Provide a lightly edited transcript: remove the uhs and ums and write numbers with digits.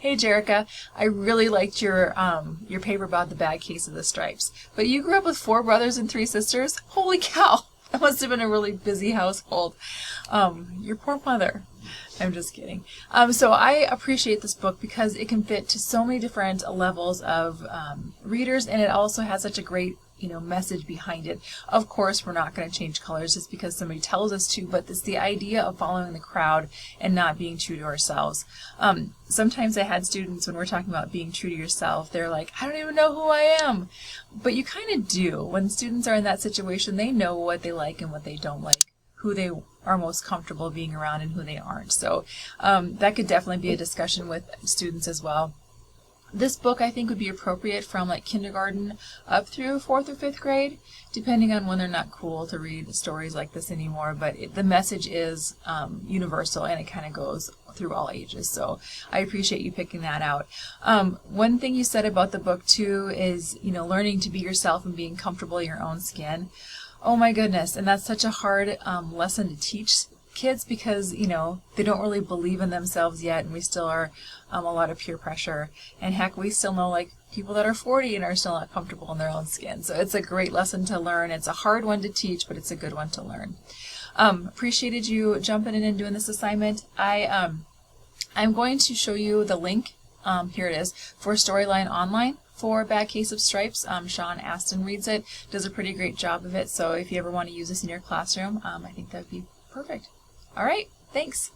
Hey Jerica, I really liked your paper about the bad case of the stripes. But you grew up with 4 brothers and 3 sisters? Holy cow! That must have been a really busy household. Your poor mother. I'm just kidding. So I appreciate this book because it can fit to so many different levels of readers, and it also has such a great message behind it. Of course, we're not going to change colors just because somebody tells us to, but it's the idea of following the crowd and not being true to ourselves. Sometimes I had students, when we're talking about being true to yourself, they're like, I don't even know who I am. But you kind of do. When students are in that situation, they know what they like and what they don't like, who they are most comfortable being around and who they aren't. So that could definitely be a discussion with students as well. This book I think would be appropriate from like kindergarten up through 4th or 5th grade, depending on when they're not cool to read stories like this anymore. But the message is universal, and it kind of goes through all ages. So I appreciate you picking that out. One thing you said about the book too is learning to be yourself and being comfortable in your own skin. Oh my goodness, and that's such a hard lesson to teach kids because they don't really believe in themselves yet, and we still are a lot of peer pressure, and heck, we still know like people that are 40 and are still not comfortable in their own skin. So it's a great lesson to learn. It's a hard one to teach, but it's a good one to learn. Appreciated you jumping in and doing this assignment. I'm going to show you the link, here it is, for Storyline Online for Bad Case of Stripes. Sean Astin reads it, does a pretty great job of it, so if you ever want to use this in your classroom, I think that would be perfect. All right, thanks.